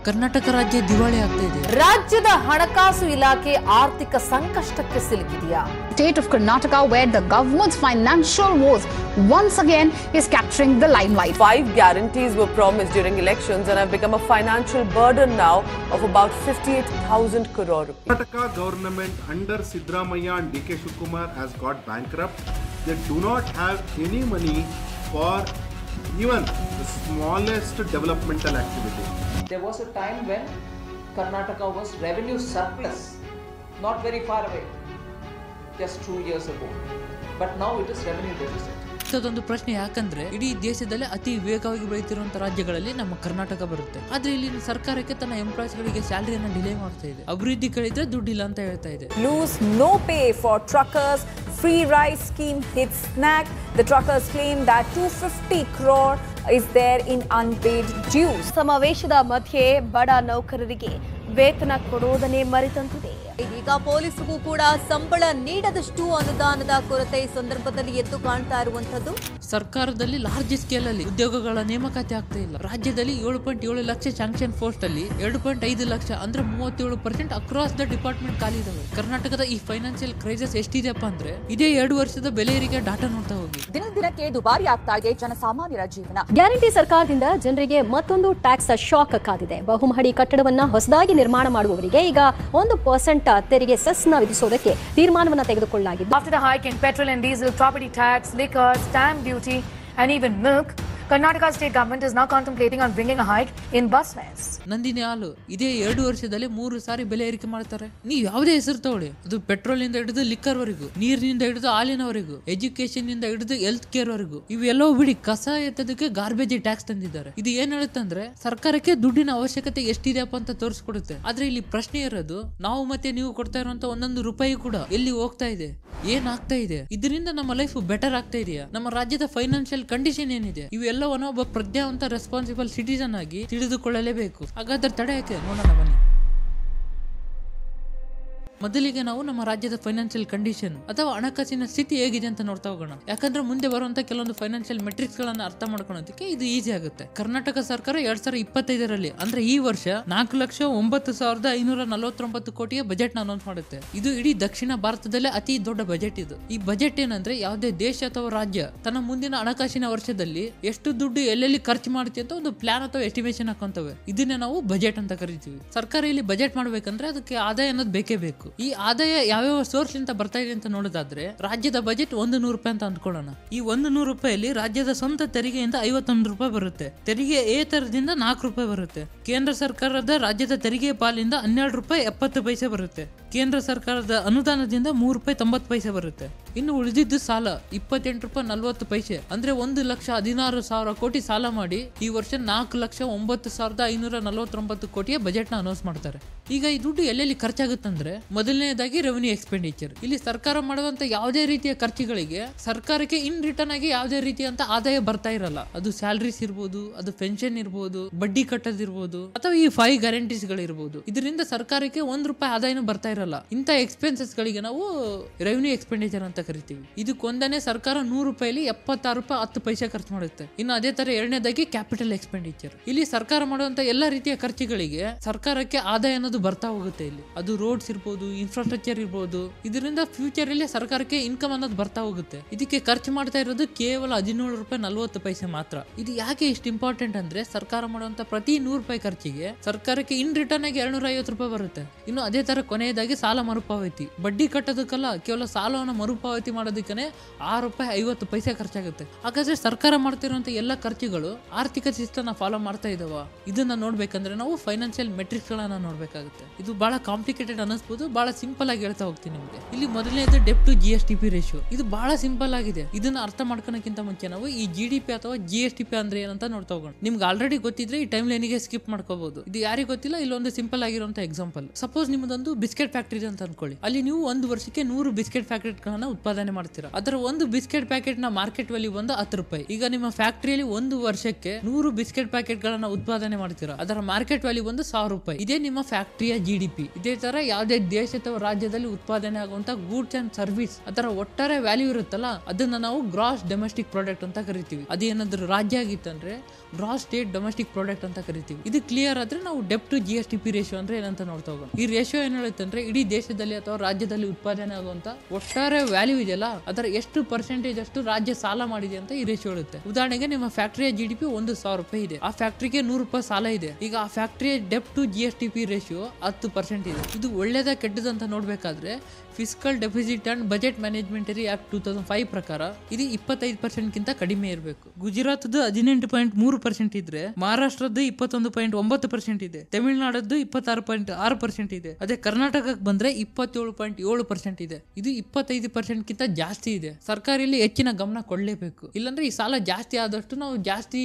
ಕರ್ನಾಟಕ ರಾಜ್ಯ ದಿವಾಳಿ ಆಗ್ತಾ ಇದೆ. ರಾಜ್ಯದ ಹಣಕಾಸು ಇಲಾಖೆ ಆರ್ಥಿಕ ಸಂಕಷ್ಟಕ್ಕೆ ಸಿಲುಕಿದೆಯಾ? State of Karnataka, where the government's financial woes once again is capturing the limelight. 5 guarantees were promised during elections and have become a financial burden now of about 58,000 crore rupees. Karnataka government under Siddaramaiah and D.K. Shivakumar has got bankrupt. They do not have any money for even the smallest developmental activity. There was a time when Karnataka was revenue surplus, not very far away, just 2 years ago. But now it is revenue deficit. ಅದೊಂದು ಪ್ರಶ್ನೆ, ಯಾಕಂದ್ರೆ ಇಡೀ ದೇಶದಲ್ಲಿ ಅತಿ ವೇಗವಾಗಿ ಬೆಳೆಯುತ್ತಿರುವಂತಹ ರಾಜ್ಯಗಳಲ್ಲಿ ನಮ್ಮ ಕರ್ನಾಟಕ ಬರುತ್ತೆ. ಆದ್ರೆ ಇಲ್ಲಿ ಸರ್ಕಾರಕ್ಕೆ ತನ್ನ ಎಂಪ್ಲಾಯೀಸ್ ಗಳಿಗೆ ಸ್ಯಾಲರಿಯನ್ನ ಡಿಲೇ ಮಾಡ್ತಾ ಇದೆ. ಅಭಿವೃದ್ಧಿ ಕಳಿದ್ರೆ ದುಡ್ಡಿಲ್ಲ ಅಂತ ಹೇಳ್ತಾ ಇದೆ. Lose no pay for truckers. Free rice scheme hits snag. The truckers claim that 250 crore is there in unpaid dues. ಸಮಾವೇಶದ ಮಧ್ಯೆ ಬಡ ನೌಕರರಿಗೆ ವೇತನ ಕೊಡುವುದನ್ನೇ ಮರೆತಂತಿದೆ. ಇದೀಗ ಪೊಲೀಸರಿಗೂ ಕೂಡ ಸಂಬಳ ನೀಡದಷ್ಟು ಅನುದಾನದ ಕೊರತೆ ಈ ಸಂದರ್ಭದಲ್ಲಿ ಎದ್ದು ಕಾಣ್ತಾ ಇರುವಂತದ್ದು. ಸರ್ಕಾರದಲ್ಲಿ ಲಾರ್ಜ್ ಸ್ಕೇಲ್ ಅಲ್ಲಿ ಉದ್ಯೋಗಗಳ ನೇಮಕಾತಿ ಆಗ್ತಾ ಇಲ್ಲ. ರಾಜ್ಯದಲ್ಲಿ 7.7 ಲಕ್ಷ ಸ್ಯಾಂಕ್ಷನ್ ಪೋಸ್ಟ್ ಅಲ್ಲಿ 2.5 ಲಕ್ಷ ಅಂದ್ರೆ 37% ಅಕ್ರಾಸ್ ದ ಡಿಪಾರ್ಟ್ಮೆಂಟ್ ಖಾಲಿ ಇದಾವೆ. ಕರ್ನಾಟಕದ ಈ ಫೈನಾನ್ಷಿಯಲ್ ಕ್ರೈಸಿಸ್ ಎಷ್ಟಿದೆಯಪ್ಪ ಅಂದ್ರೆ ಇದೇ 2 ವರ್ಷದ ಬೆಲೆ ಏರಿಕೆ ಡಾಟಾ ನೋಡ್ತಾ ಹೋಗಿ ದಿನಕ್ಕೆ ದುಬಾರಿ ಆಗ್ತಾ ಇದೆ ಜನಸಾಮಾನ್ಯರ ಜೀವನ. ಗ್ಯಾರಂಟಿ ಸರ್ಕಾರದಿಂದ ಜನರಿಗೆ ಮತ್ತೊಂದು ಟ್ಯಾಕ್ಸ್ ಶಾಕ್ ಕಾದಿದೆ. ಬಹುಮಹಡಿ ಕಟ್ಟಡವನ್ನ ಹೊಸದಾಗಿ ನಿರ್ಮಾಣ ಮಾಡುವವರಿಗೆ ಈಗ 1% ತೆರಿಗೆ ಸೆಸ್ನ ವಿಧಿಸೋದಕ್ಕೆ ತೀರ್ಮಾನವನ್ನ ತೆಗೆದುಕೊಳ್ಳಲಾಗಿದೆ. After the hike in petrol and diesel, property tax, liquor, stamp duty and even milk, Karnataka state government is now contemplating on bringing a hike in bus fares. Nandini ಹಾಲು ಇದೇ 2 ವರ್ಷದಲ್ಲಿ 3 ಸಾರಿ ಬೆಲೆ ಏರಿಕೆ ಮಾಡ್ತಾರೆ. ನೀವು ಯಾವುದೇ ಹೆಸರು ತಗೊಳ್ಳಿ, ಅದು ಪೆಟ್ರೋಲ್ ಇಂದ ಹಿಡಿದು ಲಿಕ್ಕರ್ ವರೆಗೂ, ನೀರಿನಿಂದ ಹಿಡಿದು ಹಾಲಿನವರೆಗೂ, ಎಜುಕೇಶನ್ ಇಂದ ಹಿಡಿದು ಹೆಲ್ತ್ ಕೇರ್ ವರೆಗೂ ಇವೆಲ್ಲವೂ ಬಿಡಿ ಕಸ ಎತ್ತದಕ್ಕೆ ಗಾರ್ಬೇಜ್ ಟ್ಯಾಕ್ಸ್ ತಂದಿದ್ದಾರೆ. ಇದು ಏನ್ ಹೇಳುತ್ತಂದ್ರೆ ಸರ್ಕಾರಕ್ಕೆ ದುಡ್ಡಿನ ಅವಶ್ಯಕತೆ ಎಷ್ಟಿದೆಯಪ್ಪ ಅಂತ ತೋರಿಸ್ಕೊಡುತ್ತೆ. ಆದ್ರೆ ಇಲ್ಲಿ ಪ್ರಶ್ನೆ ಇರೋದು, ನಾವು ಮತ್ತೆ ನೀವು ಕೊಡ್ತಾ ಇರುವಂತ 1 ರೂಪಾಯಿ ಕೂಡ ಎಲ್ಲಿ ಹೋಗ್ತಾ ಇದೆ, ಏನಾಗ್ತಾ ಇದೆ, ಇದರಿಂದ ನಮ್ಮ ಲೈಫ್ ಬೆಟರ್ ಆಗ್ತಾ ಇದೆಯಾ, ನಮ್ಮ ರಾಜ್ಯದ ಫೈನಾನ್ಷಿಯಲ್ ಕಂಡೀಷನ್ ಏನಿದೆ, ಇವೆಲ್ಲವನ್ನು ಒಬ್ಬ ಪ್ರಜ್ಞಾವಂತ ರೆಸ್ಪಾನ್ಸಿಬಲ್ ಸಿಟಿಸನ್ ಆಗಿ ತಿಳಿದುಕೊಳ್ಳಲೇಬೇಕು. ಹಾಗಾದ್ರೆ ತಡೆ ಯಾಕೆ ನೋಡೋಣ ಬನ್ನಿ. ಮೊದಲಿಗೆ ನಾವು ನಮ್ಮ ರಾಜ್ಯದ ಫೈನಾನ್ಷಿಯಲ್ ಕಂಡೀಷನ್ ಅಥವಾ ಹಣಕಾಸಿನ ಸ್ಥಿತಿ ಹೇಗಿದೆ ಅಂತ ನೋಡ್ತಾ ಹೋಗೋಣ. ಯಾಕಂದ್ರೆ ಮುಂದೆ ಬರುವಂತ ಕೆಲವೊಂದು ಫೈನಾನ್ಷಿಯಲ್ ಮೆಟ್ರಿಕ್ಸ್ ಗಳನ್ನ ಅರ್ಥ ಮಾಡ್ಕೊಳ್ಳೋದಕ್ಕೆ ಇದು ಈಸಿ ಆಗುತ್ತೆ. ಕರ್ನಾಟಕ ಸರ್ಕಾರ 2025ರಲ್ಲಿ ಅಂದ್ರೆ ಈ ವರ್ಷ 4,09,549 ಕೋಟಿಯ ಬಜೆಟ್ ನ ಅನೌನ್ಸ್ ಮಾಡುತ್ತೆ. ಇದು ಇಡೀ ದಕ್ಷಿಣ ಭಾರತದಲ್ಲೇ ಅತಿ ದೊಡ್ಡ ಬಜೆಟ್ ಇದು. ಈ ಬಜೆಟ್ ಏನಂದ್ರೆ ಯಾವುದೇ ದೇಶ ಅಥವಾ ರಾಜ್ಯ ತನ್ನ ಮುಂದಿನ ಹಣಕಾಸಿನ ವರ್ಷದಲ್ಲಿ ಎಷ್ಟು ದುಡ್ಡು ಎಲ್ಲೆಲ್ಲಿ ಖರ್ಚು ಮಾಡುತ್ತೆ ಅಂತ ಒಂದು ಪ್ಲಾನ್ ಅಥವಾ ಎಸ್ಟಿಮೇಷನ್ ಹಾಕೊಂತವೆ. ಇದನ್ನೇ ನಾವು ಬಜೆಟ್ ಅಂತ ಕರಿತೀವಿ. ಸರ್ಕಾರ ಇಲ್ಲಿ ಬಜೆಟ್ ಮಾಡ್ಬೇಕಂದ್ರೆ ಅದಕ್ಕೆ ಆದಾಯ ಅನ್ನೋದು ಬೇಕೇ ಬೇಕು. ಈ ಆದಾಯ ಯಾವ್ಯಾವ ಸೋರ್ಸ್ ಅಂತ ಬರ್ತಾ ಇದೆ ಅಂತ ನೋಡೋದಾದ್ರೆ ರಾಜ್ಯದ ಬಜೆಟ್ 100 ರೂಪಾಯಿ ಅಂತ ಅಂದ್ಕೊಳ್ಳೋಣ. ಈ 100 ರೂಪಾಯಿಯಲ್ಲಿ ರಾಜ್ಯದ ಸ್ವಂತ ತೆರಿಗೆಯಿಂದ 51 ರೂಪಾಯಿ ಬರುತ್ತೆ. ತೆರಿಗೆ ಏತರದಿಂದ 4 ರೂಪಾಯಿ ಬರುತ್ತೆ. ಕೇಂದ್ರ ಸರ್ಕಾರದ ರಾಜ್ಯದ ತೆರಿಗೆ ಪಾಲಿಂದ 12 ರೂಪಾಯಿ 70 ಪೈಸೆ ಬರುತ್ತೆ. ಕೇಂದ್ರ ಸರ್ಕಾರದ ಅನುದಾನದಿಂದ 3 ರೂಪಾಯಿ 90 ಪೈಸೆ ಬರುತ್ತೆ. ಇನ್ನು ಉಳಿದಿದ್ದು ಸಾಲ 28 ರೂಪಾಯಿ 40 ಪೈಸೆ ಅಂದ್ರೆ 1,16,000 ಕೋಟಿ ಸಾಲ ಮಾಡಿ ಈ ವರ್ಷ 4,09,549 ಕೋಟಿಯ ಬಜೆಟ್ ನ ಅನೌನ್ಸ್ ಮಾಡ್ತಾರೆ. ಈಗ ಈ ದುಡ್ಡು ಎಲ್ಲೆಲ್ಲಿ ಖರ್ಚಾಗುತ್ತಂದ್ರೆ ಮೊದಲನೇದಾಗಿ ರೆವೆನ್ಯೂ ಎಕ್ಸ್ಪೆಂಡಿಚರ್. ಇಲ್ಲಿ ಸರ್ಕಾರ ಮಾಡುವಂತ ಯಾವುದೇ ರೀತಿಯ ಖರ್ಚುಗಳಿಗೆ ಸರ್ಕಾರಕ್ಕೆ ಇನ್ ರಿಟರ್ನ್ ಆಗಿ ಯಾವುದೇ ರೀತಿಯಂತ ಆದಾಯ ಬರ್ತಾ ಇರಲ್ಲ. ಅದು ಸ್ಯಾಲರೀಸ್ ಇರ್ಬೋದು, ಅದು ಪೆನ್ಷನ್ ಇರ್ಬೋದು, ಬಡ್ಡಿ ಕಟ್ಟೋದಿರ್ಬೋದು, ಅಥವಾ ಈ 5 ಗ್ಯಾರಂಟೀಸ್ ಗಳಿರ್ಬೋದು. ಇದರಿಂದ ಸರ್ಕಾರಕ್ಕೆ 1 ರೂಪಾಯಿ ಆದಾಯನೂ ಬರ್ತಾ ಇರಲ್ಲ. ಇಂಥ ಎಕ್ಸ್ಪೆನ್ಸಸ್ ಗಳಿಗೆ ನಾವು ರೆವೆನ್ಯೂ ಎಕ್ಸ್ಪೆಂಡಿಚರ್ ಅಂತ ಕರಿತೀವಿ. ಇದಕ್ಕೊಂದನೇ ಸರ್ಕಾರ 100 ರೂಪಾಯಿಲಿ 76 ರೂಪಾಯಿ 10 ಪೈಸೆ ಖರ್ಚು ಮಾಡುತ್ತೆ. ಇನ್ನು ಅದೇ ತರ ಎರಡನೇದಾಗಿ ಕ್ಯಾಪಿಟಲ್ ಎಕ್ಸ್ಪೆಂಡಿಚರ್. ಇಲ್ಲಿ ಸರ್ಕಾರ ಮಾಡುವಂತ ಎಲ್ಲಾ ರೀತಿಯ ಖರ್ಚುಗಳಿಗೆ ಸರ್ಕಾರಕ್ಕೆ ಆದಾಯ ಅನ್ನೋದು ಬರ್ತಾ ಹೋಗುತ್ತೆ. ಇಲ್ಲಿ ಅದು ರೋಡ್ಸ್ ಇರ್ಬೋದು, ಇನ್ಫ್ರಾಸ್ಟ್ರಕ್ಚರ್ ಇರ್ಬೋದು. ಇದರಿಂದ ಫ್ಯೂಚರ್ ಅಲ್ಲಿ ಸರ್ಕಾರಕ್ಕೆ ಇನ್ಕಮ್ ಅನ್ನೋದು ಬರ್ತಾ ಹೋಗುತ್ತೆ. ಇದಕ್ಕೆ ಖರ್ಚು ಮಾಡ್ತಾ ಇರೋದು ಕೇವಲ 17 ರೂಪಾಯಿ 40 ಪೈಸೆ ಮಾತ್ರ. ಇದು ಯಾಕೆ ಇಷ್ಟು ಇಂಪಾರ್ಟೆಂಟ್ ಅಂದ್ರೆ ಸರ್ಕಾರ ಮಾಡುವಂತ ಪ್ರತಿ 100 ರೂಪಾಯಿ ಖರ್ಚಿಗೆ ಸರ್ಕಾರಕ್ಕೆ ಇನ್ ರಿಟರ್ನ್ ಆಗಿ 250 ರೂಪಾಯಿ ಬರುತ್ತೆ. ಇನ್ನು ಅದೇ ತರ ಕೊನೆಯದಾಗಿ ಸಾಲ ಮರುಪಾವತಿ. ಬಡ್ಡಿ ಕಟ್ಟೋದಕ್ಕಲ್ಲ, ಕೇವಲ ಸಾಲವನ್ನು ಮರುಪಾವತಿ ಮಾಡೋದಕ್ಕೆ 6 ರೂಪಾಯಿ 50 ಪೈಸೆ ಖರ್ಚಾಗುತ್ತೆ. ಹಾಗಾದ್ರೆ ಸರ್ಕಾರ ಮಾಡ್ತಿರುವಂತ ಎಲ್ಲ ಖರ್ಚುಗಳು ಆರ್ಥಿಕ ಶಿಸ್ತನ್ನ ಫಾಲೋ ಮಾಡ್ತಾ ಇದಾವ? ಇದನ್ನ ನೋಡ್ಬೇಕಂದ್ರೆ ನಾವು ಫೈನಾನ್ಷಿಯಲ್ ಮೆಟ್ರಿಕ್ಸ್ ಗಳನ್ನ ನೋಡ್ಬೇಕಾಗುತ್ತೆ. ಇದು ಬಹಳ ಕಾಂಪ್ಲಿಕೇಟೆಡ್ ಅನಿಸ್ಬೋದು, ಬಹಳ ಸಿಂಪಲ್ ಆಗಿ ಹೇಳ್ತಾ ಹೋಗ್ತೀನಿ ನಿಮಗೆ. ಇಲ್ಲಿ ಮೊದಲನೇದು ಡೆಪ್ಟ್ ಟು GSTP ರೇಷಿಯೋ. ಇದು ಬಹಳ ಸಿಂಪಲ್ ಆಗಿದೆ. ಇದನ್ನ ಅರ್ಥ ಮಾಡ್ಕೊಳಕ್ಕಿಂತ ಮುಂಚೆ ನಾವು ಈ GDP ಅಥವಾ GSTP ಅಂದ್ರೆ ಏನಂತ ನೋಡ್ತಾ ಹೋಗೋಣ. ನಿಮ್ಗೆ ಆಲ್ರೆಡಿ ಗೊತ್ತಿದ್ರೆ ಈ ಟೈಮ್ ಲೈನಿಗೆ ಸ್ಕಿಪ್ ಮಾಡ್ಕೋಬಹುದು. ಇದು ಯಾರಿಗೆ ಗೊತ್ತಿಲ್ಲ, ಇಲ್ಲೊಂದು ಸಿಂಪಲ್ ಆಗಿರುವಂತ ಎಕ್ಸಾಂಪಲ್. ಸಪೋಸ್ ನಿಮ್ಮದೊಂದು ಬಿಸ್ಕೆಟ್ ಫ್ಯಾಕ್ಟರಿ ಇದೆ ಅಂತ ಅನ್ಕೊಳ್ಳಿ. ಅಲ್ಲಿ ನೀವು ಒಂದು ವರ್ಷಕ್ಕೆ 100 ಬಿಸ್ಕೆಟ್ ಪ್ಯಾಕೆಟ್ ಗಳನ್ನ ಉತ್ಪಾದನೆ ಮಾಡ್ತೀರಾ. ಅದರ ಒಂದು ಬಿಸ್ಕೆಟ್ ಪ್ಯಾಕೆಟ್ ನ ಮಾರ್ಕೆಟ್ ವ್ಯಾಲ್ಯೂ ಬಂದು 10 ರೂಪಾಯಿ. ಈಗ ನಿಮ್ಮ ಫ್ಯಾಕ್ಟರಿಯಲ್ಲಿ ಒಂದು ವರ್ಷಕ್ಕೆ 100 ಬಿಸ್ಕೆಟ್ ಪ್ಯಾಕೆಟ್ ಗಳನ್ನ ಉತ್ಪಾದನೆ ಮಾಡ್ತೀರಾ. ಅದರ ಮಾರ್ಕೆಟ್ ವ್ಯಾಲ್ಯೂ ಬಂದು 1000 ರೂಪಾಯಿ. ಇದೇ ನಿಮ್ಮ ಫ್ಯಾಕ್ಟರಿಯ GDP. ಇದೇ ತರ ಯಾವುದೇ ದೇಶ ಅಥವಾ ರಾಜ್ಯದಲ್ಲಿ ಉತ್ಪಾದನೆ ಆಗುವಂತ ಗೂಡ್ಸ್ ಅಂಡ್ ಸರ್ವಿಸ್ ಅದರ ಒಟ್ಟಾರೆ ವ್ಯಾಲ್ಯೂ ಇರುತ್ತಲ್ಲ, ಅದನ್ನ ನಾವು ಗ್ರಾಸ್ ಡೊಮೆಸ್ಟಿಕ್ ಪ್ರಾಡಕ್ಟ್ ಅಂತ ಕರಿತೀವಿ. ಅದೇನಾದ್ರೂ ರಾಜ್ಯ ಆಗಿತ್ತಂದ್ರೆ ಗ್ರಾಸ್ ಸ್ಟೇಟ್ ಡೊಮೆಸ್ಟಿಕ್ ಪ್ರಾಡಕ್ಟ್ ಅಂತ ಕರಿತೀವಿ. ಇದು ಕ್ಲಿಯರ್ ಆದ್ರೆ ನಾವು ಡೆಪ್ ಟು GSDP ರೇಷಿಯೋ ಅಂದ್ರೆ ಏನಂತ ನೋಡ್ತಾ ಹೋಗೋಣ. ಈ ರೇಷಿಯೋ ಏನ್ ಹೇಳುತ್ತಂದ್ರೆ ಇಡೀ ದೇಶದಲ್ಲಿ ಅಥವಾ ರಾಜ್ಯದಲ್ಲಿ ಉತ್ಪಾದನೆ ಆಗುವಂತ ಒಟ್ಟಾರೆ ವ್ಯಾಲ್ಯೂ ಇದೆಯಲ್ಲ, ಅದರ ಎಷ್ಟು ಪರ್ಸೆಂಟೇಜ್ ಅಷ್ಟು ರಾಜ್ಯ ಸಾಲ ಮಾಡಿದೆ ಅಂತ ಈ ರೇಷಿಯೋ ಹೇಳುತ್ತೆ. ಉದಾಹರಣೆಗೆ ನಿಮ್ಮ ಫ್ಯಾಕ್ಟರಿಯ GDP 1,000 ರೂಪಾಯಿ ಇದೆ. ಆ ಫ್ಯಾಕ್ಟರಿಗೆ 100 ರೂಪಾಯಿ ಸಾಲ ಇದೆ. ಈಗ ಆ ಫ್ಯಾಕ್ಟರಿಯ ಡೆಪ್ ಟು GSDP ರೇಷಿಯೋ 10% ಇದೆ. ಇದು ಒಳ್ಳೇದ ಕೆಟ್ಟದಂತ ನೋಡ್ಬೇಕಾದ್ರೆ ಫಿಸ್ಕಲ್ ಡೆಫಿಸಿಟ್ ಅಂಡ್ ಬಜೆಟ್ ಮ್ಯಾನೇಜ್ಮೆಂಟರಿ ಆಕ್ಟ್ 2005 ಪ್ರಕಾರ ಇದು 25% ಗಿಂತ ಕಡಿಮೆ ಇರಬೇಕು. ಗುಜರಾತ್ದು 18.3% ಇದ್ರೆ, ಮಹಾರಾಷ್ಟ್ರದ್ದು 21.9% ಇದೆ, ತಮಿಳುನಾಡದ್ದು 26.6% ಇದೆ. ಅದೇ ಕರ್ನಾಟಕಕ್ಕೆ ಬಂದ್ರೆ 27.7% ಇದೆ. ಇದು 25% ಗಿಂತ ಜಾಸ್ತಿ ಇದೆ. ಸರ್ಕಾರ ಇಲ್ಲಿ ಹೆಚ್ಚಿನ ಗಮನ ಕೊಡಲೇಬೇಕು. ಇಲ್ಲಾಂದ್ರೆ ಈ ಸಾಲ ಜಾಸ್ತಿ ಆದಷ್ಟು ನಾವು ಜಾಸ್ತಿ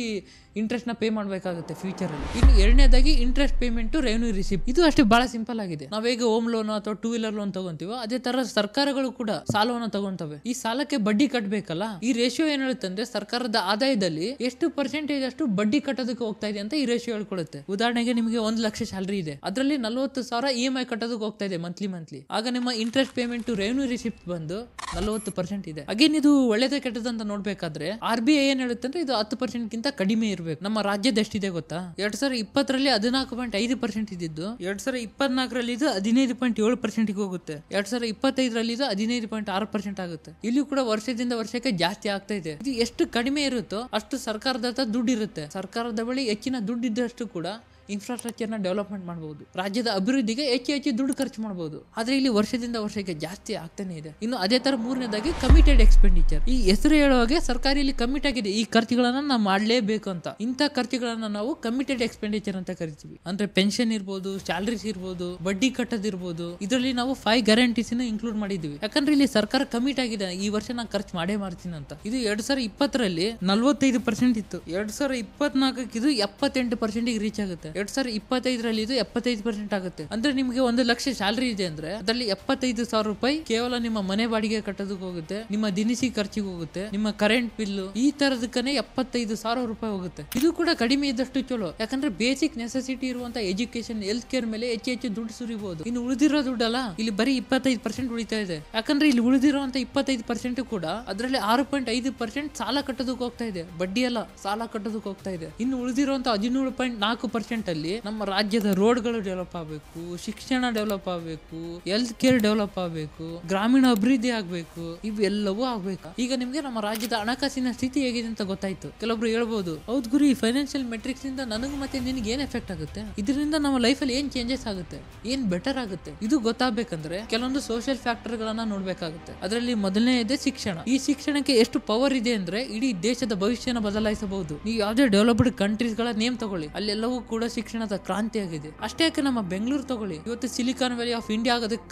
ಇಂಟ್ರೆಸ್ಟ್ ನ ಪೇ ಮಾಡಬೇಕಾಗುತ್ತೆ ಫ್ಯೂಚರ್ ಅಲ್ಲಿ. ಇನ್ನು ಎರಡನೇದಾಗಿ interest payment to revenue receipt. ಇದು ಅಷ್ಟೇ ಬಹಳ ಸಿಂಪಲ್ ಆಗಿದೆ. ನಾವು ಹೇಗೆ ಹೋಮ್ ಲೋನ್ ಅಥವಾ 2 ವೀಲರ್ ಲೋನ್ ತಗೊಂತೀವೋ ಅದೇ ತರ ಸರ್ಕಾರಗಳು ಕೂಡ ಸಾಲವನ್ನು ತಗೊಂತವೆ. ಈ ಸಾಲಕ್ಕೆ ಬಡ್ಡಿ ಕಟ್ಟಬೇಕಲ್ಲ. ಈ ರೇಷಿಯೋ ಏನ್ ಹೇಳುತ್ತಂದ್ರೆ ಸರ್ಕಾರದ ಆದಾಯದಲ್ಲಿ ಎಷ್ಟು ಪರ್ಸೆಂಟೇಜ್ ಅಷ್ಟು ಬಡ್ಡಿ ಕಟ್ಟೋದಕ್ಕೆ ಹೋಗ್ತಾ ಇದೆ ಅಂತ ಈ ರೇಷಿಯೋ ಹೇಳ್ಕೊಳುತ್ತೆ. ಉದಾಹರಣೆಗೆ ನಿಮಗೆ 1 ಲಕ್ಷ ಸ್ಯಾಲರಿ ಇದೆ, ಅದರಲ್ಲಿ 40,000 EMI ಕಟ್ಟೋದಕ್ಕೆ ಹೋಗ್ತಾ ಇದೆ ಮಂತ್ಲಿ. ಆಗ ನಿಮ್ಮ interest payment to revenue receipt ಬಂದು 40% ಇದೆ. ಅಗೇನ್ ಇದು ಒಳ್ಳೇದೇ ಕೆಟ್ಟದಂತ ನೋಡ್ಬೇಕಾದ್ರೆ RBI ಏನ್ ಹೇಳುತ್ತಂದ್ರೆ ಇದು 10% ಗಿಂತ ಕಡಿಮೆ ಇರಬೇಕು. ನಮ್ಮ ರಾಜ್ಯದ ಎಷ್ಟಿದೆ ಗೊತ್ತಾ? 2020ರಲ್ಲಿ 14.5% ಇದ್ದಿದ್ದು 2024ರಲ್ಲಿ ಇದು 15.7% ಹೋಗುತ್ತೆ. 2025ರಲ್ಲಿ ಇದು 15.6% ಆಗುತ್ತೆ. ಇಲ್ಲಿ ಕೂಡ ವರ್ಷದಿಂದ ವರ್ಷಕ್ಕೆ ಜಾಸ್ತಿ ಆಗ್ತಾ ಇದೆ. ಇದು ಎಷ್ಟು ಕಡಿಮೆ ಇರುತ್ತೋ ಅಷ್ಟು ಸರ್ಕಾರದ ಹತ್ರ ದುಡ್ಡು ಇರುತ್ತೆ. ಸರ್ಕಾರದ ಬಳಿ ಹೆಚ್ಚಿನ ದುಡ್ಡು ಇದ್ದಷ್ಟು ಕೂಡ ಇನ್ಫ್ರಾಸ್ಟ್ರಕ್ಚರ್ ನ ಡೆವಲಪ್ಮೆಂಟ್ ಮಾಡಬಹುದು, ರಾಜ್ಯದ ಅಭಿವೃದ್ಧಿಗೆ ಹೆಚ್ಚು ದುಡ್ಡು ಖರ್ಚು ಮಾಡಬಹುದು. ಆದ್ರೆ ಇಲ್ಲಿ ವರ್ಷದಿಂದ ವರ್ಷಕ್ಕೆ ಜಾಸ್ತಿ ಆಗ್ತಾನೆ ಇದೆ. ಇನ್ನು ಅದೇ ತರ ಮೂರನೇದಾಗಿ ಕಮಿಟೆಡ್ ಎಕ್ಸ್ಪೆಂಡಿಚರ್. ಈ ಹೆಸರು ಹೇಳುವಾಗೆ ಸರ್ಕಾರ ಇಲ್ಲಿ ಕಮಿಟ್ ಆಗಿದೆ, ಈ ಖರ್ಚುಗಳನ್ನ ನಾವು ಮಾಡಲೇಬೇಕು ಅಂತ. ಇಂಥ ಖರ್ಚುಗಳನ್ನ ನಾವು ಕಮಿಟೆಡ್ ಎಕ್ಸ್ಪೆಂಡಿಚರ್ ಅಂತ ಕರಿತೀವಿ. ಅಂದ್ರೆ ಪೆನ್ಷನ್ ಇರ್ಬೋದು, ಸ್ಯಾಲರೀಸ್ ಇರ್ಬೋದು, ಬಡ್ಡಿ ಕಟ್ಟೋದಿರ್ಬೋದು. ಇದರಲ್ಲಿ ನಾವು 5 ಗ್ಯಾರಂಟೀಸ್ ಇನ್ಕ್ಲೂಡ್ ಮಾಡಿದೀವಿ. ಯಾಕಂದ್ರೆ ಇಲ್ಲಿ ಸರ್ಕಾರ ಕಮಿಟ್ ಆಗಿದೆ, ಈ ವರ್ಷ ನಾನು ಖರ್ಚು ಮಾಡೇ ಮಾಡ್ತೀನಿ ಅಂತ. ಇದು 2020ರಲ್ಲಿ 45% ಇತ್ತು. 2024ಕ್ಕೆ ಇದು 78% ರೀಚ್ ಆಗುತ್ತೆ. 2025ರಲ್ಲಿ ಇದು 75% ಆಗುತ್ತೆ. ಅಂದ್ರೆ ನಿಮಗೆ 1 ಲಕ್ಷ ಸ್ಯಾಲರಿ ಇದೆ ಅಂದ್ರೆ ಅದರಲ್ಲಿ 75,000 ರೂಪಾಯಿ ಕೇವಲ ನಿಮ್ಮ ಮನೆ ಬಾಡಿಗೆ ಕಟ್ಟೋದಕ್ಕೆ ಹೋಗುತ್ತೆ, ನಿಮ್ಮ ದಿನಸಿ ಖರ್ಚಿಗೆ ಹೋಗುತ್ತೆ, ನಿಮ್ಮ ಕರೆಂಟ್ ಬಿಲ್ ಈ ತರದಕ್ಕನೆ 75,000 ರೂಪಾಯಿ ಹೋಗುತ್ತೆ. ಇದು ಕೂಡ ಕಡಿಮೆ ಇದ್ದಷ್ಟು ಚಲೋ. ಯಾಕಂದ್ರೆ ಬೇಸಿಕ್ ನೆಸೆಸಿಟಿ ಇರುವಂತ ಎಜುಕೇಶನ್, ಹೆಲ್ತ್ ಕೇರ್ ಮೇಲೆ ಹೆಚ್ಚು ದುಡ್ಡು ಸುರಿಬಹುದು. ಇನ್ನು ಉಳಿದಿರೋ ದುಡ್ಡಲ್ಲ ಇಲ್ಲಿ ಬರೀ 25% ಉಳಿತಾ ಇದೆ. ಯಾಕಂದ್ರೆ ಇಲ್ಲಿ ಉಳಿದಿರುವಂತ 25% ಕೂಡ ಅದರಲ್ಲಿ 6.5% ಸಾಲ ಕಟ್ಟೋದಕ್ಕೆ ಹೋಗ್ತಾ ಇದೆ. ಬಡ್ಡಿ ಅಲ್ಲ, ಸಾಲ ಕಟ್ಟೋದಕ್ಕೆ ಹೋಗ್ತಾ ಇದೆ. ಇನ್ನು ಉಳಿದಿರುವಂತ 17.4% ಅಲ್ಲಿ ನಮ್ಮ ರಾಜ್ಯದ ರೋಡ್ಗಳು ಡೆವಲಪ್ ಆಗಬೇಕು, ಶಿಕ್ಷಣ ಡೆವಲಪ್ ಆಗಬೇಕು, ಹೆಲ್ತ್ ಕೇರ್ ಡೆವಲಪ್ ಆಗಬೇಕು, ಗ್ರಾಮೀಣ ಅಭಿವೃದ್ಧಿ ಆಗ್ಬೇಕು, ಇವೆಲ್ಲವೂ ಆಗ್ಬೇಕು. ಈಗ ನಿಮ್ಗೆ ನಮ್ಮ ರಾಜ್ಯದ ಹಣಕಾಸಿನ ಸ್ಥಿತಿ ಹೇಗಿದೆ ಅಂತ ಗೊತ್ತಾಯ್ತು. ಕೆಲವೊಬ್ರು ಹೇಳ್ಬೋದು, ಹೌದ್ ಗುರು, ಈ ಫೈನಾನ್ಷಿಯಲ್ ಮೆಟ್ರಿಕ್ಸ್ ಇಂದ ನನಗೆ ಮತ್ತೆ ನಿನಗೆ ಏನ್ ಎಫೆಕ್ಟ್ ಆಗುತ್ತೆ, ಇದರಿಂದ ನಮ್ಮ ಲೈಫ್ ಅಲ್ಲಿ ಏನ್ ಚೇಂಜಸ್ ಆಗುತ್ತೆ, ಏನ್ ಬೆಟರ್ ಆಗುತ್ತೆ, ಇದು ಗೊತ್ತಾಗಬೇಕಂದ್ರೆ ಕೆಲವೊಂದು ಸೋಷಿಯಲ್ ಫ್ಯಾಕ್ಟರ್ ಗಳನ್ನ ನೋಡ್ಬೇಕಾಗುತ್ತೆ. ಅದರಲ್ಲಿ ಮೊದಲನೇ ಇದೆ ಶಿಕ್ಷಣ. ಈ ಶಿಕ್ಷಣಕ್ಕೆ ಎಷ್ಟು ಪವರ್ ಇದೆ ಅಂದ್ರೆ ಇಡೀ ದೇಶದ ಭವಿಷ್ಯನ ಬದಲಾಯಿಸಬಹುದು. ನೀವು ಯಾವುದೇ ಡೆವಲಪ್ಡ್ ಕಂಟ್ರೀಸ್ ಗಳ ನೇಮ್ ತಗೊಳ್ಳಿ, ಅಲ್ಲೆಲ್ಲವೂ ಕೂಡ ಶಿಕ್ಷಣದ ಕ್ರಾಂತಿ ಆಗಿದೆ. ಅಷ್ಟೇ ಯಾಕೆ ನಮ್ಮ ಬೆಂಗಳೂರು ತಗೊಳ್ಳಿ, ಇವತ್ತು ಸಿಲಿಕಾನ್ ವ್ಯಾಲಿ ಆಫ್ ಇಂಡಿಯಾ ಆಗೋದಕ್ಕೆ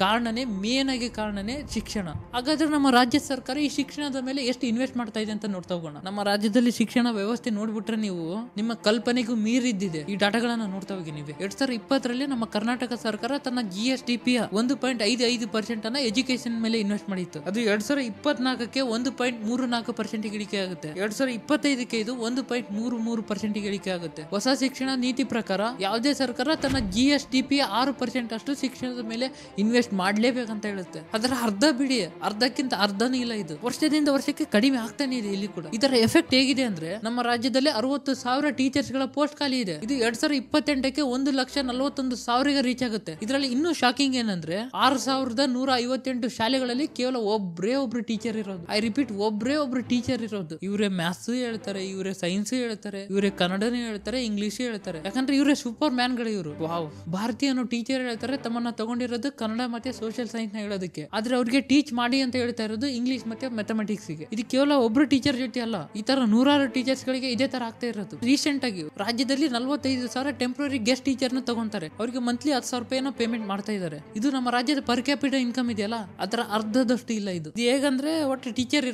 ಕಾರಣನೇ ಶಿಕ್ಷಣ. ಹಾಗಾದ್ರೆ ನಮ್ಮ ರಾಜ್ಯ ಸರ್ಕಾರ ಈ ಶಿಕ್ಷಣದ ಮೇಲೆ ಎಷ್ಟು ಇನ್ವೆಸ್ಟ್ ಮಾಡ್ತಾ ಇದೆ ಅಂತ ನೋಡ್ತಾ ಹೋಗೋಣ. ನಮ್ಮ ರಾಜ್ಯದಲ್ಲಿ ಶಿಕ್ಷಣ ವ್ಯವಸ್ಥೆ ನೋಡ್ಬಿಟ್ರೆ ನೀವು ನಿಮ್ಮ ಕಲ್ಪನೆಗೂ ಮೀರಿದ್ದಿದೆ. ಈ ಡಾಟಾಗಳನ್ನ ನೋಡ್ತಾ ಹೋಗಿ ನೀವು. 2020ರಲ್ಲಿ ನಮ್ಮ ಕರ್ನಾಟಕ ಸರ್ಕಾರ ತನ್ನ GSDP 1.55% ಅನ್ನ ಎಜುಕೇಶನ್ ಮೇಲೆ ಇನ್ವೆಸ್ಟ್ ಮಾಡಿತ್ತು. ಅದು 2024ಕ್ಕೆ 1.34% ಇಳಿಕೆ ಆಗುತ್ತೆ. 2025ಕ್ಕೆ ಇದು 1.33% ಇಳಿಕೆ ಆಗುತ್ತೆ. ಹೊಸ ಶಿಕ್ಷಣ ನೀತಿ ಪ್ರಕಾರ ಯಾವುದೇ ಸರ್ಕಾರ ತನ್ನ GSDP 6% ಅಷ್ಟು ಶಿಕ್ಷಣದ ಮೇಲೆ ಇನ್ವೆಸ್ಟ್ ಮಾಡ್ಲೇಬೇಕಂತ ಹೇಳುತ್ತೆ. ಅದರ ಅರ್ಧ ಬಿಡಿ, ಅರ್ಧಕ್ಕಿಂತ ಅರ್ಧನೂ ಇಲ್ಲ. ಇದು ವರ್ಷದಿಂದ ವರ್ಷಕ್ಕೆ ಕಡಿಮೆ ಆಗ್ತಾನೆ ಇದೆ. ಇಲ್ಲಿ ಕೂಡ ಇದರ ಎಫೆಕ್ಟ್ ಹೇಗಿದೆ ಅಂದ್ರೆ ನಮ್ಮ ರಾಜ್ಯದಲ್ಲಿ 60,000 ಟೀಚರ್ಸ್ ಗಳ ಪೋಸ್ಟ್ ಖಾಲಿ ಇದೆ. ಇದು 2028ಕ್ಕೆ 1,41,000 ರೀಚ್ ಆಗುತ್ತೆ. ಇದರಲ್ಲಿ ಇನ್ನೂ ಶಾಕಿಂಗ್ ಏನಂದ್ರೆ 6,158 ಶಾಲೆಗಳಲ್ಲಿ ಕೇವಲ ಒಬ್ರು ಟೀಚರ್ ಇರೋದು. ಐ ರಿಪೀಟ್, ಒಬ್ರು ಟೀಚರ್ ಇರೋದು. ಇವರೇ ಮ್ಯಾಥ್ಸ್ ಹೇಳ್ತಾರೆ, ಇವರೇ ಸೈನ್ಸ್ ಹೇಳ್ತಾರೆ, ಇವರೇ ಕನ್ನಡನೂ ಹೇಳ್ತಾರೆ, ಇಂಗ್ಲಿಷ್ ಹೇಳ್ತಾರೆ. ಯಾಕಂದ್ರೆ ಇವರೇ ಸೂಪರ್ ಮ್ಯಾನ್ ಗಳು ಇವರು. ವಾವ್, ಭಾರತೀಯ ಟೀಚರ್ ಹೇಳ್ತಾರೆ ತಮ್ಮನ್ನ ತಗೊಂಡಿರೋದು ಕನ್ನಡ ಮತ್ತೆ ಸೋಷಿಯಲ್ ಸೈನ್ಸ್ ನ ಹೇಳೋದಕ್ಕೆ. ಆದ್ರೆ ಅವ್ರಿಗೆ ಟೀಚ್ ಮಾಡಿ ಅಂತ ಹೇಳ್ತಾ ಇರೋದು ಇಂಗ್ಲಿಷ್ ಮತ್ತೆ ಮ್ಯಾಥಮೆಟಿಕ್ಸ್ ಗೆ. ಇದು ಕೇವಲ ಒಬ್ರು ಟೀಚರ್ ಜೊತೆ ಅಲ್ಲ, ಈ ತರ 100 ಟೀಚರ್ಸ್ ಗಳಿಗೆ ಇದೇ ತರ ಆಗ್ತಾ ಇರೋದು. ರೀಸೆಂಟ್ ಆಗಿ ರಾಜ್ಯದಲ್ಲಿ 45,000 ಟೆಂಪರರಿ ಗೆಸ್ಟ್ ಟೀಚರ್ ನ ತಗೊಂತಾರೆ. ಅವ್ರಿಗೆ ಮಂತ್ಲಿ 10,000 ರೂಪಾಯಿನ ಪೇಮೆಂಟ್ ಮಾಡ್ತಾ ಇದ್ದಾರೆ. ಇದು ನಮ್ಮ ರಾಜ್ಯದ ಪರ್ ಕ್ಯಾಪಿಟಲ್ ಇನ್ಕಮ್ ಇದೆಯಲ್ಲ ಅದರ ಅರ್ಧದಷ್ಟು ಇಲ್ಲ. ಇದು ಹೇಗಂದ್ರೆ ಒಟ್ಟು ಟೀಚರ್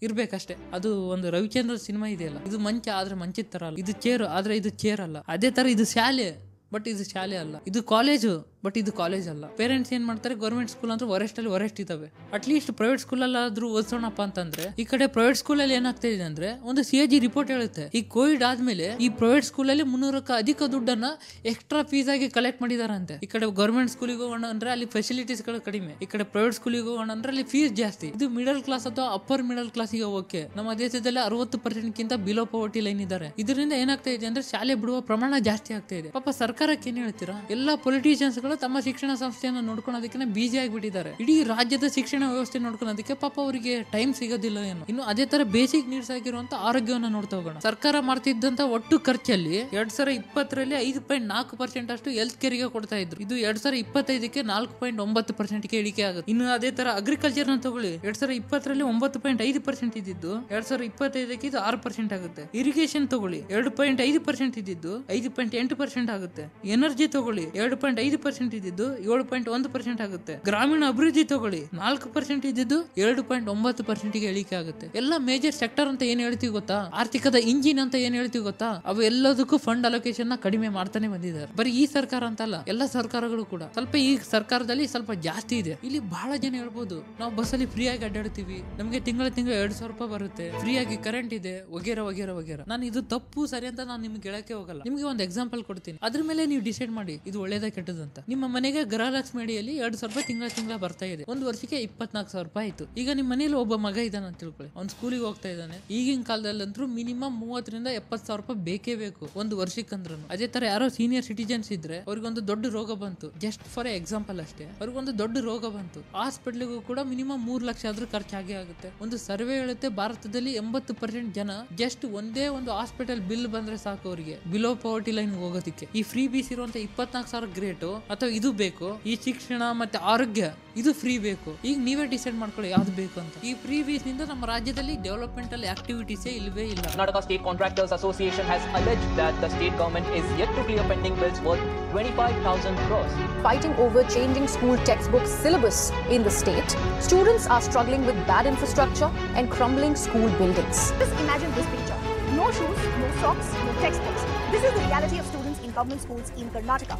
ಇರ್ಬೇಕಷ್ಟೇ. ಅದು ಒಂದು ರವಿಚಂದ್ರ ಸಿನಿಮಾ ಇದೆಯಲ್ಲ, ಇದು ಮಂಚ ಆದ್ರೆ ಮಂಚದ ತರ ಅಲ್ಲ, ಇದು ಚೇರು ಆದ್ರೆ ಇದು ಚೇರ್ ಅಲ್ಲ. ಅದೇ ತರ ಇದು ಶಾಲೆ, ಬಟ್ ಇದು ಶಾಲೆ ಅಲ್ಲ, ಇದು ಕಾಲೇಜು. ಬಟ್ ಇದು ಕಾಲೇಜ್ ಅಲ್ಲ. ಪೇರೆಂಟ್ಸ್ ಏನ್ ಮಾಡ್ತಾರೆ, ಗೌರ್ಮೆಂಟ್ ಸ್ಕೂಲ್ ಅಂದ್ರೆ ವರೆಸ್ಟ್ ಇದಾವೆ, ಅಟ್ಲೀಸ್ಟ್ ಪ್ರೈವೇಟ್ ಸ್ಕೂಲ್ ಅಲ್ಲಾದ್ರೂ ಓದಿಸೋಣಪ್ಪ ಅಂತಂದ್ರೆ ಈ ಕಡೆ ಪ್ರೈವೇಟ್ ಸ್ಕೂಲ್ ಅಲ್ಲಿ ಏನಾಗ್ತಾ ಇದೆ ಅಂದ್ರೆ ಒಂದು CAG ರಿಪೋರ್ಟ್ ಹೇಳುತ್ತೆ, ಈ ಕೋವಿಡ್ ಆದ್ಮೇಲೆ ಈ ಪ್ರೈವೇಟ್ ಸ್ಕೂಲ್ ಅಲ್ಲಿ 300ಕ್ಕೂ ಅಧಿಕ ದುಡ್ಡನ್ನ ಎಕ್ಸ್ಟ್ರಾ ಫೀಸ್ ಆಗಿ ಕಲೆಕ್ಟ್ ಮಾಡಿದಾರಂತೆ. ಈ ಕಡೆ ಗೌರ್ಮೆಂಟ್ ಸ್ಕೂಲಿಗೆ ಹೋಗೋಣ ಅಂದ್ರೆ ಅಲ್ಲಿ ಫೆಸಿಲಿಟೀಸ್ ಗಳು ಕಡಿಮೆ, ಈ ಕಡೆ ಪ್ರೈವೇಟ್ ಸ್ಕೂಲಿಗೆ ಹೋಗೋಣ ಅಂದ್ರೆ ಅಲ್ಲಿ ಫೀಸ್ ಜಾಸ್ತಿ. ಇದು ಮಿಡಲ್ ಕ್ಲಾಸ್ ಅಥವಾ ಅಪ್ಪರ್ ಮಿಡಲ್ ಕ್ಲಾಸ್ಗೆ ಓಕೆ. ನಮ್ಮ ದೇಶದಲ್ಲಿ 60% ಕಿಂತ ಬಿಲೋ ಪವರ್ಟಿ ಲೈನ್ ಇದ್ದಾರೆ. ಇದರಿಂದ ಏನಾಗ್ತಾ ಇದೆ ಅಂದ್ರೆ ಶಾಲೆ ಬಿಡುವ ಪ್ರಮಾಣ ಜಾಸ್ತಿ ಆಗ್ತಾ ಇದೆ. ಪಾಪ ಸರ್ಕಾರಕ್ಕೆ ಏನ್ ಹೇಳ್ತೀರಾ, ಎಲ್ಲಾ ಪೊಲಿಟಿಷಿಯನ್ಸ್ ಗಳು ತಮ್ಮ ಶಿಕ್ಷಣ ಸಂಸ್ಥೆಯನ್ನು ನೋಡ್ಕೊಳ್ಳೋದಕ್ಕೆ ಬಿಜಿ ಆಗಿಬಿಟ್ಟಿದ್ದಾರೆ. ಇಡೀ ರಾಜ್ಯದ ಶಿಕ್ಷಣ ವ್ಯವಸ್ಥೆ ನೋಡ್ಕೊಳ್ಳೋದಕ್ಕೆ ಪಾಪ ಅವರಿಗೆ ಟೈಮ್ ಸಿಗೋದಿಲ್ಲ ಏನು. ಇನ್ನು ಅದೇ ತರ ಬೇಸಿಕ್ ನೀಡ್ಸ್ ಆಗಿರುವಂತ ಆರೋಗ್ಯವನ್ನ ನೋಡ್ತಾ ಹೋಗೋಣ. ಸರ್ಕಾರ ಮಾಡ್ತಿದ್ದಂತ ಒಟ್ಟು ಖರ್ಚಲ್ಲಿ 2020ರಲ್ಲಿ 5.4% ಅಷ್ಟು ಹೆಲ್ತ್ ಕೇರ್ ಗೆ ಕೊಡ್ತಾ ಇದ್ರು. ಇದು 2025ಕ್ಕೆ 4.9% ಇಳಿಕೆ ಆಗುತ್ತೆ. ಇನ್ನು ಅದೇ ತರ ಅಗ್ರಿಕಲ್ಚರ್ ನ ತಗೊಳ್ಳಿ, 2020ರಲ್ಲಿ 9.5% ಇದ್ದಿದ್ದು 2025ಕ್ಕೆ ಇದು 6% ಆಗುತ್ತೆ. ಇರಿಗೇಷನ್ ತಗೊಳ್ಳಿ, 2.5% ಇದ್ದಿದ್ದು 5.8% ಆಗುತ್ತೆ. ಎನರ್ಜಿ ತಗೊಳ್ಳಿ, 2.5% ಇದ್ದಿದ್ದು 7.1% ಆಗುತ್ತೆ. ಗ್ರಾಮೀಣ ಅಭಿವೃದ್ಧಿ ತಗೊಳ್ಳಿ, 4% ಇದ್ದಿದ್ದು 2.9% ಇಳಿಕೆ ಆಗುತ್ತೆ. ಎಲ್ಲ ಮೇಜರ್ ಸೆಕ್ಟರ್ ಅಂತ ಏನ್ ಹೇಳ್ತೀವಿ ಗೊತ್ತಾ, ಆರ್ಥಿಕದ ಇಂಜಿನ್ ಅಂತ ಏನ್ ಹೇಳ್ತೀವಿ ಗೊತ್ತಾ, ಅವು ಎಲ್ಲದಕ್ಕೂ ಫಂಡ್ ಅಲೋಕೇಶನ್ ನ ಕಡಿಮೆ ಮಾಡ್ತಾನೆ ಬಂದಿದ್ದಾರೆ. ಬರೀ ಈ ಸರ್ಕಾರ ಅಂತಲ್ಲ, ಎಲ್ಲ ಸರ್ಕಾರಗಳು ಕೂಡ ಸ್ವಲ್ಪ ಈ ಸರ್ಕಾರದಲ್ಲಿ ಸ್ವಲ್ಪ ಜಾಸ್ತಿ ಇದೆ. ಇಲ್ಲಿ ಬಹಳ ಜನ ಹೇಳ್ಬೋದು, ನಾವು ಬಸ್ಸಲ್ಲಿ ಫ್ರೀ ಆಗಿ ಅಡ್ಡಾಡ್ತೀವಿ, ನಮಗೆ ತಿಂಗಳ 2,000 ರೂಪಾಯಿ ಬರುತ್ತೆ, ಫ್ರೀ ಆಗಿ ಕರೆಂಟ್ ಇದೆ, ವಗೇರಾ ವಗೇರಾ ವಗೇರಾ. ನಾನು ಇದು ತಪ್ಪು ಸರಿ ಅಂತ ನಾನು ನಿಮ್ಗೆ ಹೇಳಕ್ಕೆ ಹೋಗಲ್ಲ. ನಿಮ್ಗೆ ಒಂದು ಎಕ್ಸಾಂಪಲ್ ಕೊಡ್ತೀನಿ, ಅದ್ರ ಮೇಲೆ ನೀವು ಡಿಸೈಡ್ ಮಾಡಿ ಇದು ಒಳ್ಳೇದ ಕೆಟ್ಟದ್ದು ಅಂತ. ನಿಮ್ಮ ಮನೆಗೆ ಗೃಹಲಕ್ಷ್ಮಿ ಅಡಿಯಲ್ಲಿ 2,000 ರೂಪಾಯಿ ತಿಂಗಳ ಬರ್ತಾ ಇದೆ, ಒಂದು ವರ್ಷಕ್ಕೆ 24,000 ರೂಪಾಯಿ ಆಯ್ತು. ಈಗ ನಿಮ್ಮ ಮನೇಲಿ ಒಬ್ಬ ಮಗ ಇದ್ದಾನೆ ಅಂತ ತಿಳ್ಕೊಳ್ಳಿ, ಅವ್ನು ಸ್ಕೂಲಿಗೆ ಹೋಗ್ತಾ ಇದ್ದಾನೆ. ಈಗಿನ ಕಾಲದಲ್ಲಂತೂ ಮಿನಿಮಮ್ 30,000ರಿಂದ 70,000 ರೂಪಾಯಿ ಬೇಕೇ ಬೇಕು ಒಂದು ವರ್ಷಕ್ಕಂದ್ರೂ. ಅದೇ ತರ ಯಾರೋ ಸೀನಿಯರ್ ಸಿಟಿಜನ್ಸ್ ಇದ್ರೆ ಅವ್ರಿಗೊಂದು ದೊಡ್ಡ ರೋಗ ಬಂತು, ಜಸ್ಟ್ ಫಾರ್ ಎಕ್ಸಾಂಪಲ್ ಅಷ್ಟೇ, ಅವ್ರಿಗೊಂದು ದೊಡ್ಡ ರೋಗ ಬಂತು, ಹಾಸ್ಪಿಟ್ಲಿಗೂ ಕೂಡ ಮಿನಿಮಮ್ 3 ಲಕ್ಷ ಆದ್ರೂ ಖರ್ಚಾಗೇ ಆಗುತ್ತೆ. ಒಂದು ಸರ್ವೆ ಹೇಳುತ್ತೆ, ಭಾರತದಲ್ಲಿ 80% ಜನ ಜಸ್ಟ್ ಒಂದೇ ಒಂದು ಹಾಸ್ಪಿಟಲ್ ಬಿಲ್ ಬಂದ್ರೆ ಸಾಕು ಅವರಿಗೆ ಬಿಲೋ ಪವರ್ಟಿ ಲೈನ್ ಹೋಗೋದಕ್ಕೆ. ಈ ಫ್ರೀ ಬೀಸ್ ಇರುವಂತ 24,000 ಗ್ರೇಟು ಅಥವಾ ಇದು ಬೇಕು, ಈ ಶಿಕ್ಷಣ ಮತ್ತೆ ಆರೋಗ್ಯ ಇದು ಫ್ರೀ ಬೇಕು. ಈಗ ನೀವೇ ಡಿಸೈಡ್ ಮಾಡ್ಕೊಳ್ಳಿ ಯಾವ್ದು ಬೇಕು ಅಂತ. ಈ ಫ್ರೀ ಬೀಸ್ ನಿಂದ ನಮ್ಮ ರಾಜ್ಯದಲ್ಲಿ ಡೆವಲಪ್ಮೆಂಟಲ್ ಆಕ್ಟಿವಿಟೀಸ್ ಇಲ್ವೇ ಇಲ್ಲ. Karnataka State Contractors Association has alleged that the state government is yet to clear pending bills worth 25,000 crores. Fighting over changing school textbook syllabus in the state, students are struggling with bad infrastructure and crumbling school buildings. Just imagine this picture. No shoes, no socks, no textbooks. This is the reality of students in government schools in Karnataka.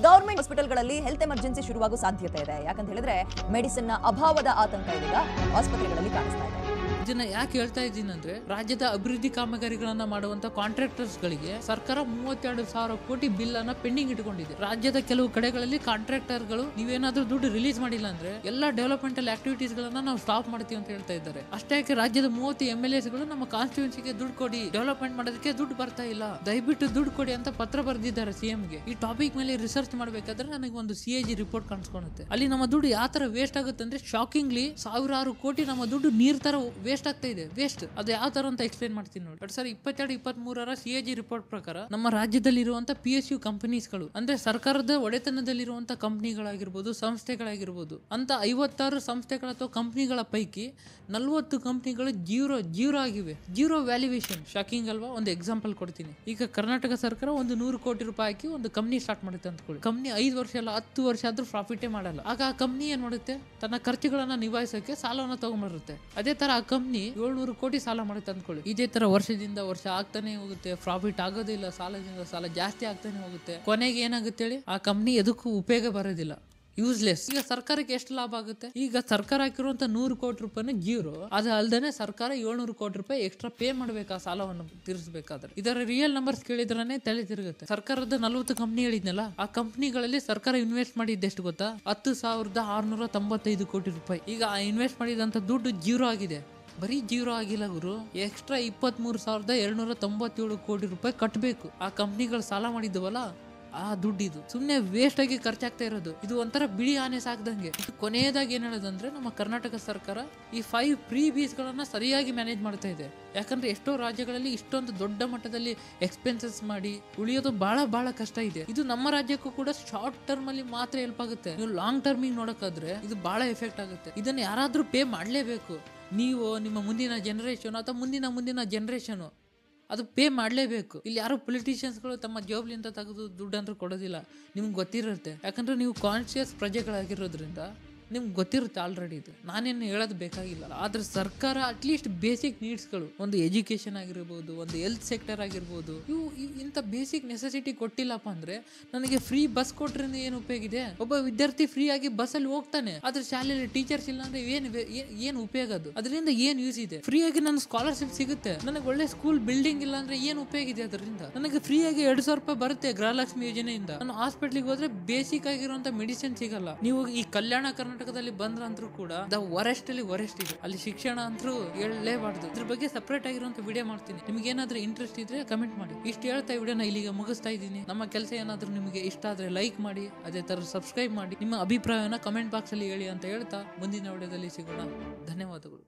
Government ಹಾಸ್ಪಿಟಲ್ಗಳಲ್ಲಿ health emergency ಶುರುವಾಗೋ ಸಾಧ್ಯತೆ ಇದೆ. ಯಾಕಂತ ಹೇಳಿದ್ರೆ medicine ನ ಅಭಾವದ ಆತಂಕ ಇದೀಗ ಆಸ್ಪತ್ರೆಗಳಲ್ಲಿ ಕಾಣಿಸ್ತಾ ಇದೆ. ಇದನ್ನ ಯಾಕೆ ಹೇಳ್ತಾ ಇದ್ದೀನಿ ಅಂದ್ರೆ, ರಾಜ್ಯದ ಅಭಿವೃದ್ಧಿ ಕಾಮಗಾರಿಗಳನ್ನ ಮಾಡುವಂತ ಕಾಂಟ್ರಾಕ್ಟರ್ಸ್ ಗಳಿಗೆ ಸರ್ಕಾರ 32,000 ಕೋಟಿ ಬಿಲ್ ಅನ್ನ ಪೆಂಡಿಂಗ್ ಇಟ್ಕೊಂಡಿದೆ. ರಾಜ್ಯದ ಕೆಲವು ಕಡೆಗಳಲ್ಲಿ ಕಾಂಟ್ರಾಕ್ಟರ್ ಗಳು ನೀವೇನಾದ್ರೂ ದುಡ್ಡು ರಿಲೀಸ್ ಮಾಡಿಲ್ಲ ಅಂದ್ರೆ ಎಲ್ಲಾ ಡೆವಲಪ್ಮೆಂಟಲ್ ಆಕ್ಟಿವಿಟೀಸ್ ಗಳನ್ನ ನಾವು ಸ್ಟಾಪ್ ಮಾಡ್ತೀವಿ ಅಂತ ಹೇಳ್ತಾ ಇದ್ದಾರೆ. ಅಷ್ಟೇ ಯಾಕೆ ರಾಜ್ಯದ 30 MLAs ಗಳು ನಮ್ಮ ಕಾನ್ಸ್ಟಿಟ್ಯೂನ್ಸಿಗೆ ದುಡ್ಡು ಕೊಡಿ, ಡೆವಲಪ್ಮೆಂಟ್ ಮಾಡೋದಕ್ಕೆ ದುಡ್ಡು ಬರ್ತಾ ಇಲ್ಲ, ದಯವಿಟ್ಟು ದುಡ್ಡು ಕೊಡಿ ಅಂತ ಪತ್ರ ಬರೆದಿದ್ದಾರೆ CM ಗೆ. ಈ ಟಾಪಿಕ್ ಮೇಲೆ ರಿಸರ್ಚ್ ಮಾಡಬೇಕಾದ್ರೆ ನನಗೆ ಒಂದು CAG ರಿಪೋರ್ಟ್ ಕಾಣಿಸ್ಕೊಳ್ಳುತ್ತೆ. ಅಲ್ಲಿ ನಮ್ಮ ದುಡ್ಡು ಯಾವ ತರ ವೇಸ್ಟ್ ಆಗುತ್ತೆ ಅಂದ್ರೆ, ಶಾಕಿಂಗ್ಲಿ 1,000 ಕೋಟಿ ನಮ್ಮ ದುಡ್ಡು ನೀರ್ ತರ ವೇಸ್ಟ್ ಆಗ್ತಾ ಇದೆ. ವೇಸ್ಟ್ ಅದು ಯಾವ ತರ ಅಂತ ಎಕ್ಸ್ಪ್ಲೇನ್ ಮಾಡ್ತೀನಿ ನೋಡಿ. 2022-23 CAG ರಿಪೋರ್ಟ್ ಪ್ರಕಾರ ನಮ್ಮ ರಾಜ್ಯದಲ್ಲಿ ಇರುವಂತ PSU ಕಂಪನೀಸ್ಗಳು ಅಂದ್ರೆ ಸರ್ಕಾರದ ಒಡೆತನದಲ್ಲಿರುವಂತ ಕಂಪನಿಗಳಾಗಿರ್ಬೋದು, ಸಂಸ್ಥೆಗಳಾಗಿರ್ಬೋದು ಅಂತ 56 ಸಂಸ್ಥೆಗಳ ಅಥವಾ ಕಂಪನಿಗಳ ಪೈಕಿ 40 ಕಂಪನಿಗಳು ಜೀರೋ ಆಗಿವೆ. Zero valuation. ಶಾಕಿಂಗ್ ಅಲ್ವಾ? ಒಂದು ಎಕ್ಸಾಂಪಲ್ ಕೊಡ್ತೀನಿ. ಈಗ ಕರ್ನಾಟಕ ಸರ್ಕಾರ ಒಂದು 100 ಕೋಟಿ ರೂಪಾಯಿ ಹಾಕಿ ಒಂದು ಕಂಪನಿ ಸ್ಟಾರ್ಟ್ ಮಾಡುತ್ತೆ ಅಂದ್ಕೊಳ್ಳಿ. ಕಂಪನಿ 5 ವರ್ಷ ಅಲ್ಲ 10 ವರ್ಷ ಆದ್ರೂ ಪ್ರಾಫಿಟೇ ಮಾಡಲ್ಲ. ಆಗ ಆ ಕಂಪನಿ ಏನ್ ಮಾಡುತ್ತೆ, ತನ್ನ ಖರ್ಚುಗಳನ್ನ ನಿಭಾಯಿಸೋಕೆ ಸಾಲವನ್ನ ತಗೊಂಡ್ಬರುತ್ತೆ. ಅದೇ ತರ ಆ ಕಂಪನಿ 700 ಕೋಟಿ ಸಾಲ ಮಾಡುತ್ತೆ ಅಂದ್ಕೊಳ್ಳಿ. ಇದೇ ತರ ವರ್ಷದಿಂದ ವರ್ಷ ಆಗ್ತಾನೆ ಹೋಗುತ್ತೆ, ಪ್ರಾಫಿಟ್ ಆಗೋದಿಲ್ಲ, ಸಾಲದಿಂದ ಸಾಲ ಜಾಸ್ತಿ ಆಗ್ತಾನೆ ಹೋಗುತ್ತೆ. ಕೊನೆಗೆ ಏನಾಗುತ್ತೆ ಹೇಳಿ, ಆ ಕಂಪನಿ ಎದಕ್ಕೂ ಉಪಯೋಗ ಬರೋದಿಲ್ಲ, ಯೂಸ್ಲೆಸ್. ಈಗ ಸರ್ಕಾರಕ್ಕೆ ಎಷ್ಟು ಲಾಭ ಆಗುತ್ತೆ? ಈಗ ಸರ್ಕಾರ ಹಾಕಿರುವಂತ 100 ಕೋಟಿ ರೂಪಾಯಿ ಜೀರೋ. ಅದು ಅಲ್ದೇನೆ ಸರ್ಕಾರ 700 ಕೋಟಿ ರೂಪಾಯಿ ಎಕ್ಸ್ಟ್ರಾ ಪೇ ಮಾಡ್ಬೇಕು ಆ ಸಾಲವನ್ನು ತೀರಿಸಬೇಕಾದ್ರೆ. ಇದರ ರಿಯಲ್ ನಂಬರ್ಸ್ ಕೇಳಿದ್ರೆ ತಲೆ ತಿರುಗುತ್ತೆ. ಸರ್ಕಾರದ 40 ಕಂಪನಿ ಹೇಳಿದ್ನಲ್ಲ, ಆ ಕಂಪನಿಗಳಲ್ಲಿ ಸರ್ಕಾರ ಇನ್ವೆಸ್ಟ್ ಮಾಡಿದ್ದೆಷ್ಟು ಗೊತ್ತಾ? 10,695 ಕೋಟಿ ರೂಪಾಯಿ. ಈಗ ಆ ಇನ್ವೆಸ್ಟ್ ಮಾಡಿದಂತ ದುಡ್ಡು ಜೀರೋ ಆಗಿದೆ. ಬರೀ ಜೀರೋ ಆಗಿಲ್ಲ ಗುರು, ಎಕ್ಸ್ಟ್ರಾ 23,297 ಕೋಟಿ ರೂಪಾಯಿ ಕಟ್ಟಬೇಕು. ಆ ಕಂಪ್ನಿಗಳು ಸಾಲ ಮಾಡಿದ್ವಲ್ಲ ಆ ದುಡ್ಡಿದು ಸುಮ್ನೆ ವೇಸ್ಟ್ ಆಗಿ ಖರ್ಚಾಗ್ತಾ ಇರೋದು. ಇದು ಒಂಥರ ಬಿಳಿ ಆನೆ ಸಾಕ್ದಂಗೆ. ಇದು ಕೊನೆಯದಾಗಿ ಏನ್ ಹೇಳೋದಂದ್ರೆ, ನಮ್ಮ ಕರ್ನಾಟಕ ಸರ್ಕಾರ ಈ 5 ಪ್ರೀ ಬೀಸ್ ಗಳನ್ನ ಸರಿಯಾಗಿ ಮ್ಯಾನೇಜ್ ಮಾಡ್ತಾ ಇದೆ. ಯಾಕಂದ್ರೆ ಎಷ್ಟೋ ರಾಜ್ಯಗಳಲ್ಲಿ ಇಷ್ಟೊಂದು ದೊಡ್ಡ ಮಟ್ಟದಲ್ಲಿ ಎಕ್ಸ್ಪೆನ್ಸಸ್ ಮಾಡಿ ಉಳಿಯೋದು ಬಹಳ ಕಷ್ಟ ಇದೆ. ಇದು ನಮ್ಮ ರಾಜ್ಯಕ್ಕೂ ಕೂಡ ಶಾರ್ಟ್ ಟರ್ಮ್ ಅಲ್ಲಿ ಮಾತ್ರ ಹೆಲ್ಪ್ ಆಗುತ್ತೆ. ನೀವು ಲಾಂಗ್ ಟರ್ಮಿಗೆ ನೋಡೋಕಾದ್ರೆ ಇದು ಬಹಳ ಎಫೆಕ್ಟ್ ಆಗುತ್ತೆ. ಇದನ್ನ ಯಾರಾದ್ರೂ ಪೇ ಮಾಡ್ಲೇಬೇಕು. ನೀವು, ನಿಮ್ಮ ಮುಂದಿನ ಜನರೇಷನ್ ಅಥವಾ ಮುಂದಿನ ಜನರೇಷನ್ ಅದು ಪೇ ಮಾಡಲೇಬೇಕು. ಇಲ್ಲಿ ಯಾರು ಪೊಲಿಟಿಷಿಯನ್ಸ್ಗಳು ತಮ್ಮ ಜಾಬ್ಲಿಂದ ತೆಗೆದು ದುಡ್ಡಂದ್ರೂ ಕೊಡೋದಿಲ್ಲ, ನಿಮ್ಗೆ ಗೊತ್ತಿರುತ್ತೆ. ಯಾಕಂದ್ರೆ ನೀವು ಕಾನ್ಶಿಯಸ್ ಪ್ರಜೆಗಳಾಗಿರೋದ್ರಿಂದ ನಿಮ್ಗೆ ಗೊತ್ತಿರುತ್ತೆ ಆಲ್ರೆಡಿ ಇದು, ನಾನೇನು ಹೇಳೋದು ಬೇಕಾಗಿಲ್ಲ. ಆದ್ರೆ ಸರ್ಕಾರ ಅಟ್ಲೀಸ್ಟ್ ಬೇಸಿಕ್ ನೀಡ್ಸ್ಗಳು, ಒಂದು ಎಜುಕೇಶನ್ ಆಗಿರ್ಬೋದು, ಒಂದು ಹೆಲ್ತ್ ಸೆಕ್ಟರ್ ಆಗಿರ್ಬೋದು, ಇವು ಇಂಥ ಬೇಸಿಕ್ ನೆಸೆಸಿಟಿ ಕೊಟ್ಟಿಲ್ಲಪ್ಪ ಅಂದ್ರೆ ನನಗೆ ಫ್ರೀ ಬಸ್ ಕೊಟ್ರಿಂದ ಏನು ಉಪಯೋಗ ಇದೆ? ಒಬ್ಬ ವಿದ್ಯಾರ್ಥಿ ಫ್ರೀ ಆಗಿ ಬಸ್ ಅಲ್ಲಿ ಹೋಗ್ತಾನೆ, ಆದ್ರೆ ಶಾಲೆಯಲ್ಲಿ ಟೀಚರ್ಸ್ ಇಲ್ಲ ಅಂದ್ರೆ ಏನು ಉಪಯೋಗ? ಅದು ಅದರಿಂದ ಏನ್ ಯೂಸ್ ಇದೆ? ಫ್ರೀ ಆಗಿ ನನ್ನ ಸ್ಕಾಲರ್ಶಿಪ್ ಸಿಗುತ್ತೆ, ನನಗೆ ಒಳ್ಳೆ ಸ್ಕೂಲ್ ಬಿಲ್ಡಿಂಗ್ ಇಲ್ಲ ಅಂದ್ರೆ ಏನು ಉಪಯೋಗ ಇದೆ? ಅದರಿಂದ ನನಗೆ ಫ್ರೀ ಆಗಿ 2,000 ರೂಪಾಯಿ ಬರುತ್ತೆ ಗೃಹಲಕ್ಷ್ಮಿ ಯೋಜನೆಯಿಂದ. ನಾನು ಹಾಸ್ಪಿಟ್ಲಿಗೆ ಹೋದ್ರೆ ಬೇಸಿಕ್ ಆಗಿರುವಂತ ಮೆಡಿಸಿನ್ ಸಿಗಲ್ಲ. ನೀವು ಈ ಕಲ್ಯಾಣ ಕರ್ನಾಟಕದಲ್ಲಿ ಬಂದ್ರಂತರೂ ಕೂಡ ವರೆಸ್ಟ್ ಅಲ್ಲಿ ವರೆಸ್ಟ್ ಇದೆ, ಅಲ್ಲಿ ಶಿಕ್ಷಣ ಅಂತೂ ಹೇಳಲೇಬಾರ್ದು. ಇದ್ರ ಬಗ್ಗೆ ಸಪರೇಟ್ ಆಗಿರುವಂತ ವಿಡಿಯೋ ಮಾಡ್ತೀನಿ, ನಿಮ್ಗೆ ಏನಾದ್ರೂ ಇಂಟ್ರೆಸ್ಟ್ ಇದ್ರೆ ಕಮೆಂಟ್ ಮಾಡಿ. ಇಷ್ಟು ಹೇಳ್ತಾ ವಿಡಿಯೋನ ಇಲ್ಲಿಗೆ ಮುಗಿಸ್ತಾ ಇದ್ದೀನಿ. ನಮ್ಮ ಕೆಲಸ ಏನಾದ್ರೂ ನಿಮಗೆ ಇಷ್ಟ ಆದ್ರೆ ಲೈಕ್ ಮಾಡಿ, ಅದೇ ತರ ಸಬ್ಸ್ಕ್ರೈಬ್ ಮಾಡಿ, ನಿಮ್ಮ ಅಭಿಪ್ರಾಯನ ಕಮೆಂಟ್ ಬಾಕ್ಸ್ ಅಲ್ಲಿ ಹೇಳಿ ಅಂತ ಹೇಳ್ತಾ ಮುಂದಿನ ವಿಡಿಯೋದಲ್ಲಿ ಸಿಗೋಣ. ಧನ್ಯವಾದಗಳು.